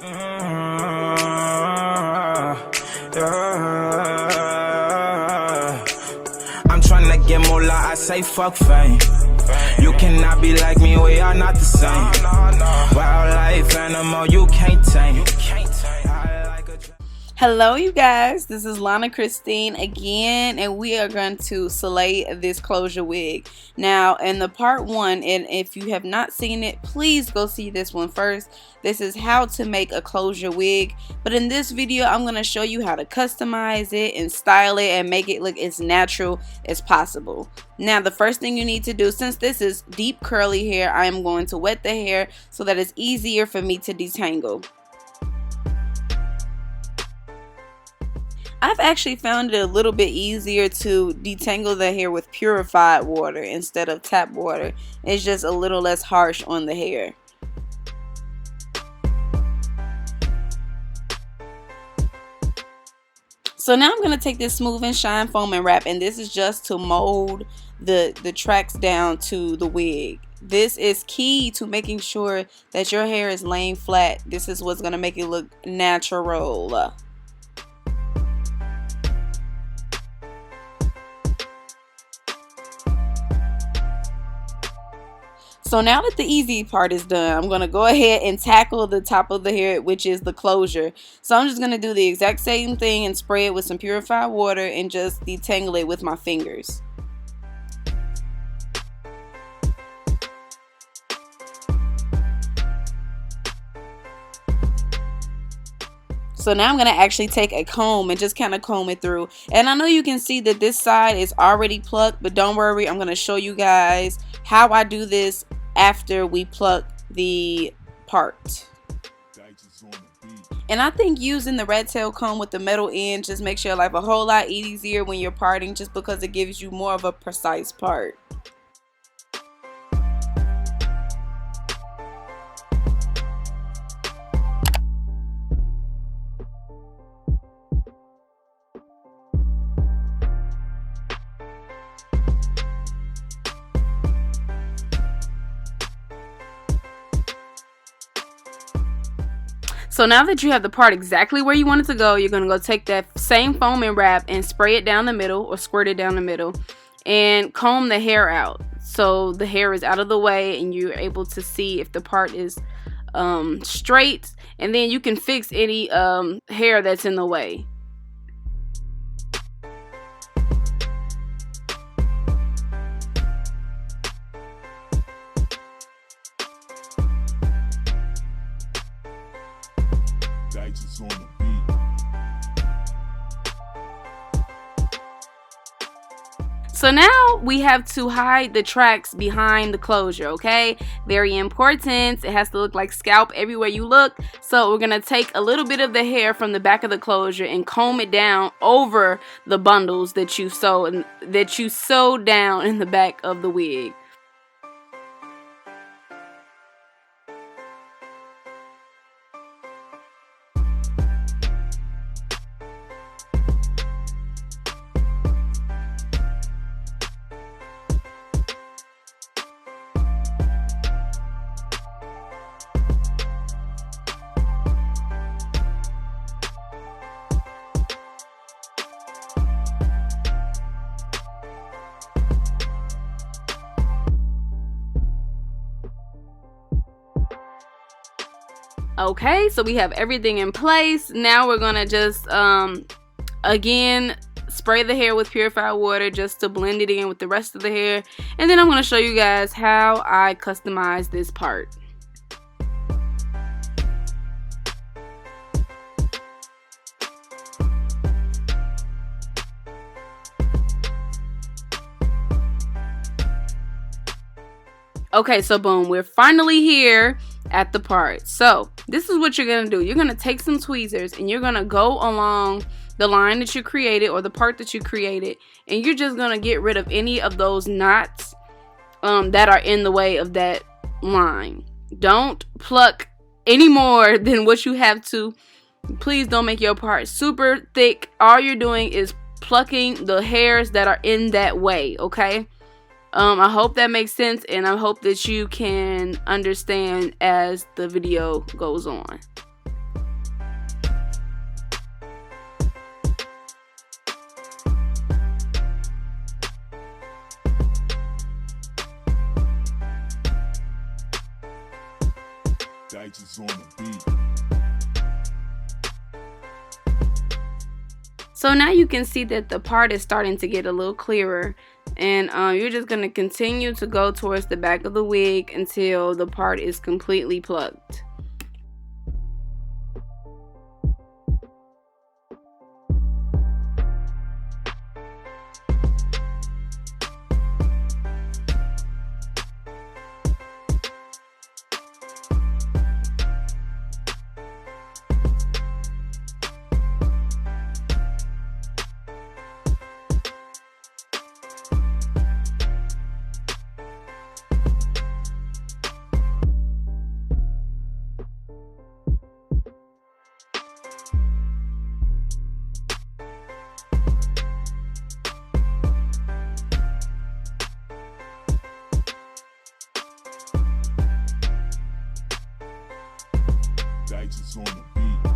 I'm tryna get more like I say fuck fame. You cannot be like me, we are not the same. Wildlife animal, you can't tame. Hello you guys, this is Lana Christine again, and we are going to slay this closure wig. Now in the part 1, and if you have not seen it, please go see this one first. This is how to make a closure wig, but in this video I'm going to show you how to customize it and style it and make it look as natural as possible. Now the first thing you need to do, since this is deep curly hair, I am going to wet the hair so that it's easier for me to detangle. I've actually found it a little bit easier to detangle the hair with purified water instead of tap water. It's just a little less harsh on the hair. So now I'm going to take this Smooth and Shine foam and wrap, and this is just to mold the tracks down to the wig. This is key to making sure that your hair is laying flat. This is what's going to make it look natural. So now that the easy part is done, I'm going to go ahead and tackle the top of the hair, which is the closure. So I'm just going to do the exact same thing and spray it with some purified water and just detangle it with my fingers. So now I'm going to actually take a comb and just kind of comb it through. And I know you can see that this side is already plucked, but don't worry, I'm going to show you guys how I do this after we pluck the part. And I think using the red tail comb with the metal end just makes your life a whole lot easier when you're parting, just because it gives you more of a precise part. So now that you have the part exactly where you want it to go, you're going to go take that same foam and wrap and spray it down the middle, or squirt it down the middle, and comb the hair out so the hair is out of the way and you're able to see if the part is straight, and then you can fix any hair that's in the way. On the beat. So now we have to hide the tracks behind the closure, okay? Very important. It has to look like scalp everywhere you look. So we're gonna take a little bit of the hair from the back of the closure and comb it down over the bundles that you sewed down in the back of the wig. Okay, so we have everything in place. Now we're gonna just again spray the hair with purified water just to blend it in with the rest of the hair, and then I'm gonna show you guys how I customize this part. Okay, so boom, we're finally here at the part. So this is what you're gonna do. You're gonna take some tweezers and you're gonna go along the line that you created, or the part that you created, and you're just gonna get rid of any of those knots that are in the way of that line. Don't pluck any more than what you have to. Please don't make your part super thick. All you're doing is plucking the hairs that are in that way, okay? I hope that makes sense, and I hope that you can understand as the video goes on. So now you can see that the part is starting to get a little clearer, and you're just going to continue to go towards the back of the wig until the part is completely plucked. Dice on the beat.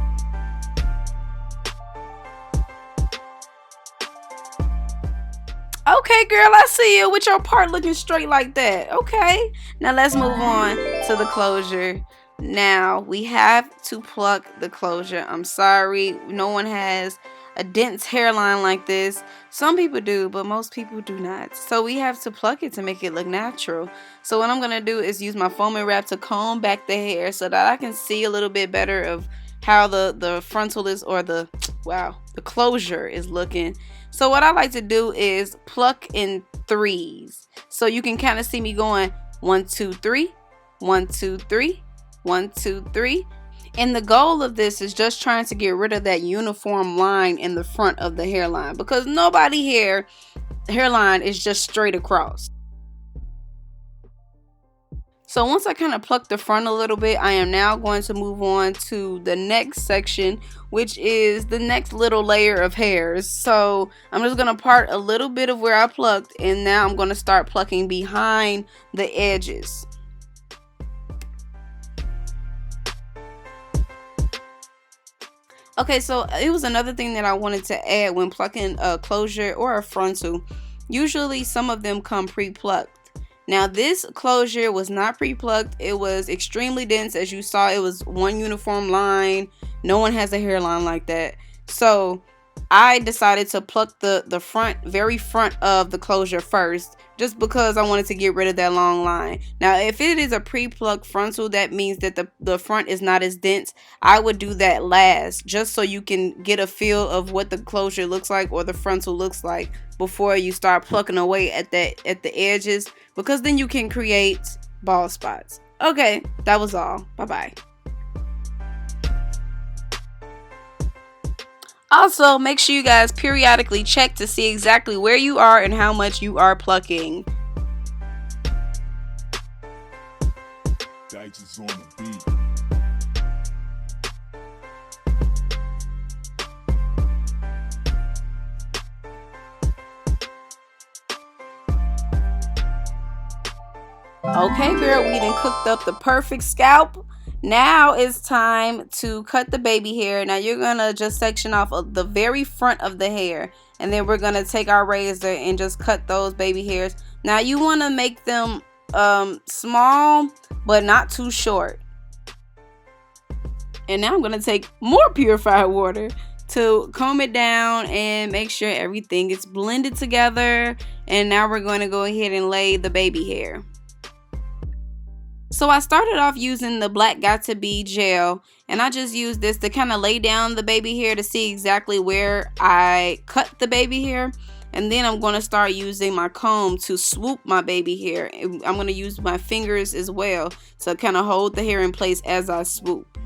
Okay, girl, I see you with your part looking straight like that. Okay, now let's move on to the closure. Now we have to pluck the closure. I'm sorry, no one has a dense hairline like this. Some people do, but most people do not. So we have to pluck it to make it look natural. So what I'm gonna do is use my foaming wrap to comb back the hair so that I can see a little bit better of how the frontal is, or the closure is looking. So what I like to do is pluck in threes. So you can kind of see me going 1, 2, 3, 1, 2, 3, 1, 2, 3. And the goal of this is just trying to get rid of that uniform line in the front of the hairline, because nobody here hairline is just straight across. So once I kind of pluck the front a little bit, I am now going to move on to the next section, which is the next little layer of hairs. So I'm just going to part a little bit of where I plucked, and now I'm going to start plucking behind the edges. Okay, so it was another thing that I wanted to add when plucking a closure or a frontal. Usually some of them come pre-plucked. Now this closure was not pre-plucked. It was extremely dense. As you saw, it was one uniform line. No one has a hairline like that. So I decided to pluck the very front of the closure first, just because I wanted to get rid of that long line. Now if it is a pre-plucked frontal, that means that the front is not as dense. I would do that last, just so you can get a feel of what the closure looks like, or the frontal looks like, before you start plucking away at the edges, because then you can create bald spots. Okay, that was all. Bye-bye. Also, make sure you guys periodically check to see exactly where you are and how much you are plucking. Dice on the beat. Okay, girl, we done cooked up the perfect scalp. Now it's time to cut the baby hair. Now you're gonna just section off of the very front of the hair, and then we're gonna take our razor and just cut those baby hairs. Now you want to make them small, but not too short. And now I'm gonna take more purified water to comb it down and make sure everything is blended together. And now we're going to go ahead and lay the baby hair. So I started off using the Black Got To Be gel, and I just used this to kind of lay down the baby hair to see exactly where I cut the baby hair. And then I'm going to start using my comb to swoop my baby hair. I'm going to use my fingers as well to kind of hold the hair in place as I swoop.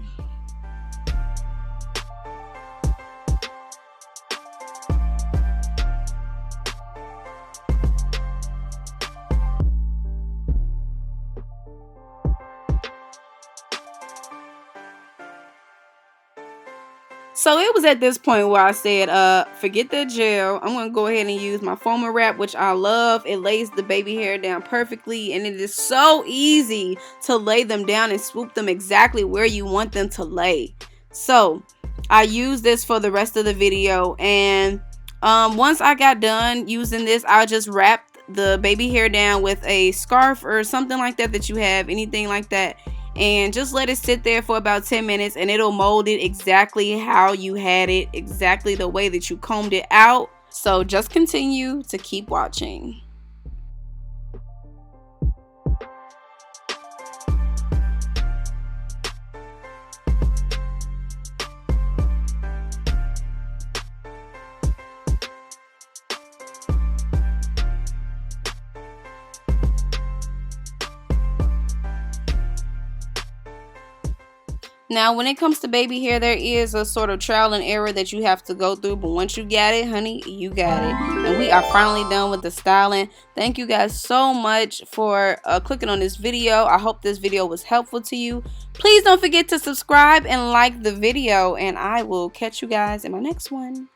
So it was at this point where I said, forget the gel. I'm going to go ahead and use my foaming wrap, which I love. It lays the baby hair down perfectly, and it is so easy to lay them down and swoop them exactly where you want them to lay. So I used this for the rest of the video, and once I got done using this, I just wrapped the baby hair down with a scarf or something like that you have, anything like that. and just let it sit there for about 10 minutes and it'll mold it exactly how you had it, exactly the way that you combed it out. So just continue to keep watching. Now, when it comes to baby hair, there is a sort of trial and error that you have to go through. But once you got it, honey, you got it. And we are finally done with the styling. Thank you guys so much for clicking on this video. I hope this video was helpful to you. Please don't forget to subscribe and like the video. And I will catch you guys in my next one.